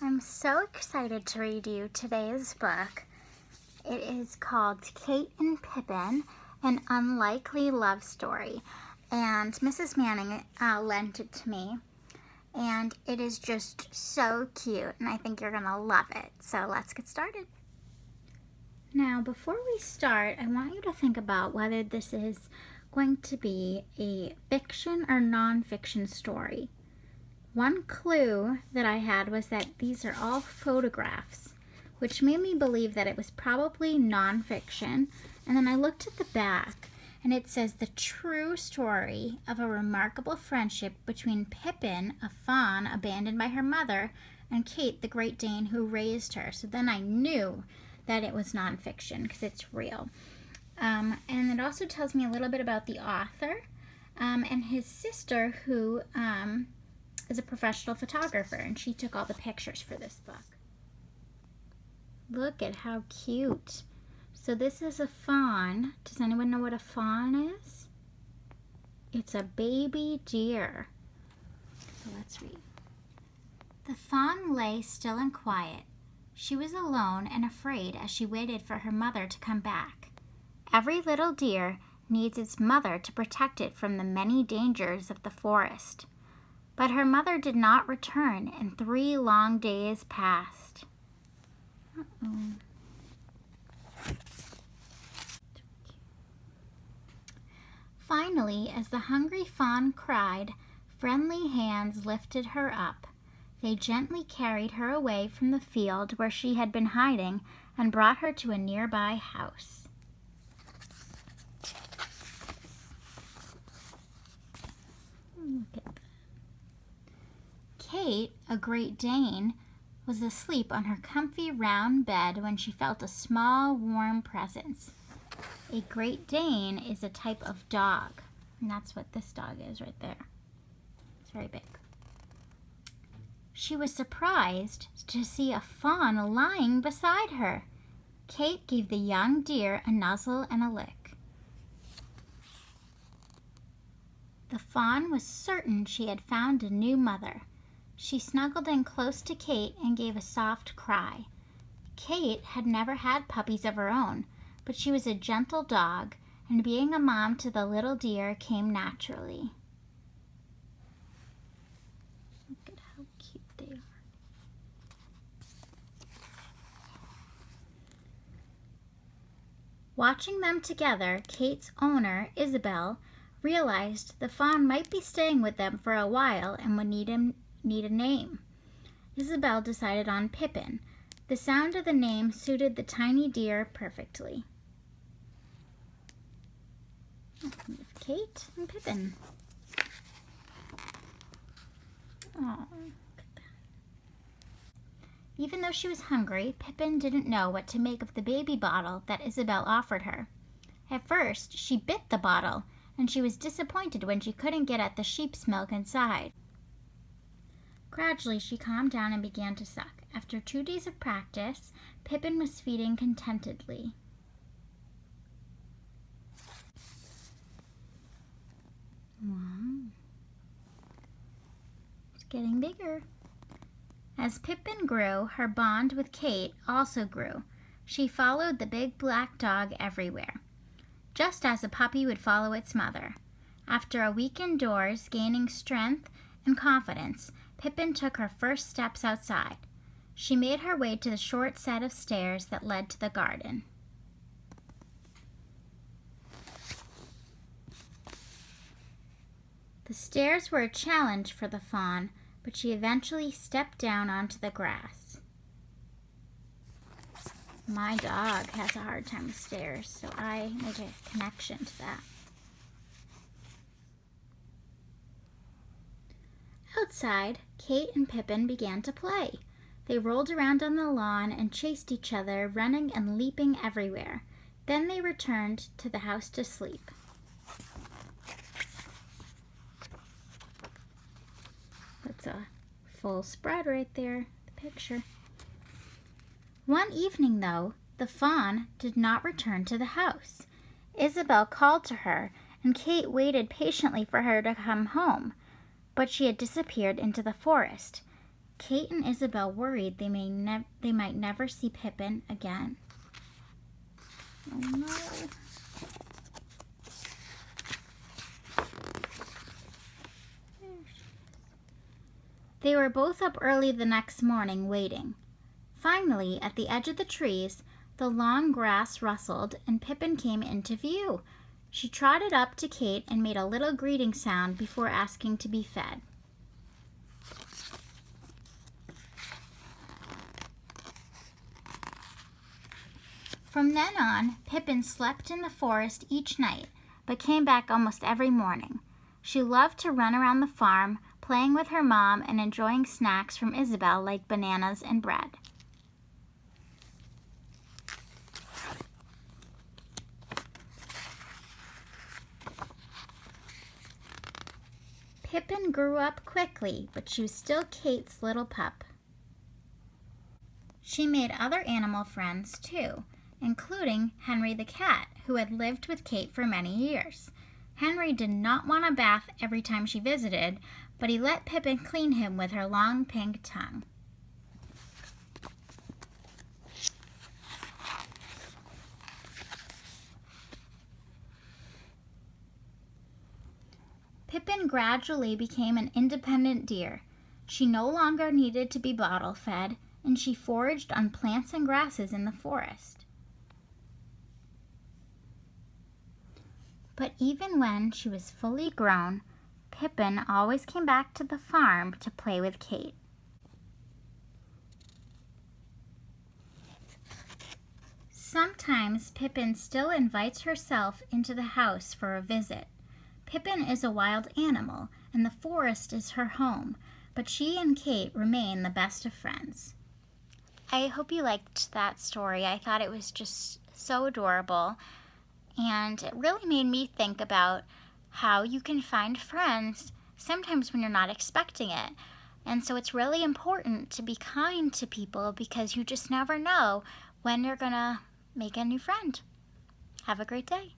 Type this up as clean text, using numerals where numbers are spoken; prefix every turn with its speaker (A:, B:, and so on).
A: I'm so excited to read you today's book. It is called Kate and Pippin, an Unlikely Love Story. And Mrs. Manning lent it to me. And it is just so cute, and I think you're going to love it. So let's get started. Now, before we start, I want you to think about whether this is going to be a fiction or nonfiction story. One clue that I had was that these are all photographs, which made me believe that it was probably nonfiction. And then I looked at the back, and it says the true story of a remarkable friendship between Pippin, a fawn abandoned by her mother, and Kate, the Great Dane who raised her. So then I knew that it was nonfiction because it's real. And it also tells me a little bit about the author and his sister, who is a professional photographer, and she took all the pictures for this book. Look at how cute. So this is a fawn. Does anyone know what a fawn is? It's a baby deer. So let's read. The fawn lay still and quiet. She was alone and afraid as she waited for her mother to come back. Every little deer needs its mother to protect it from the many dangers of the forest. But her mother did not return, and 3 long days passed. Finally, as the hungry fawn cried, friendly hands lifted her up. They gently carried her away from the field where she had been hiding and brought her to a nearby house. Look at that. Kate, a Great Dane, was asleep on her comfy round bed when she felt a small, warm presence. A Great Dane is a type of dog, and that's what this dog is right there. It's very big. She was surprised to see a fawn lying beside her. Kate gave the young deer a nuzzle and a lick. The fawn was certain she had found a new mother. She snuggled in close to Kate and gave a soft cry. Kate had never had puppies of her own, but she was a gentle dog, and being a mom to the little deer came naturally. Look at how cute they are. Watching them together, Kate's owner, Isobel, realized the fawn might be staying with them for a while and would need a name. Isobel decided on Pippin. The sound of the name suited the tiny deer perfectly. Kate and Pippin. Oh, look at that. Even though she was hungry, Pippin didn't know what to make of the baby bottle that Isobel offered her. At first, she bit the bottle, and she was disappointed when she couldn't get at the sheep's milk inside. Gradually, she calmed down and began to suck. After 2 days of practice, Pippin was feeding contentedly. Wow. It's getting bigger. As Pippin grew, her bond with Kate also grew. She followed the big black dog everywhere, just as a puppy would follow its mother. After a week indoors, gaining strength and confidence, Pippin took her first steps outside. She made her way to the short set of stairs that led to the garden. The stairs were a challenge for the fawn, but she eventually stepped down onto the grass. My dog has a hard time with stairs, so I make a connection to that. Outside, Kate and Pippin began to play. They rolled around on the lawn and chased each other, running and leaping everywhere. Then they returned to the house to sleep. That's a full spread right there, the picture. One evening, though, the fawn did not return to the house. Isobel called to her, and Kate waited patiently for her to come home, but she had disappeared into the forest. Kate and Isobel worried they might never see Pippin again. Oh no. They were both up early the next morning waiting. Finally, at the edge of the trees, the long grass rustled and Pippin came into view. She trotted up to Kate and made a little greeting sound before asking to be fed. From then on, Pippin slept in the forest each night, but came back almost every morning. She loved to run around the farm, playing with her mom and enjoying snacks from Isobel like bananas and bread. Pippin grew up quickly, but she was still Kate's little pup. She made other animal friends too, including Henry the cat, who had lived with Kate for many years. Henry did not want a bath every time she visited, but he let Pippin clean him with her long pink tongue. Pippin gradually became an independent deer. She no longer needed to be bottle fed, and she foraged on plants and grasses in the forest. But even when she was fully grown, Pippin always came back to the farm to play with Kate. Sometimes Pippin still invites herself into the house for a visit. Pippin is a wild animal, and the forest is her home, but she and Kate remain the best of friends. I hope you liked that story. I thought it was just so adorable, and it really made me think about how you can find friends sometimes when you're not expecting it. And so it's really important to be kind to people because you just never know when you're gonna make a new friend. Have a great day.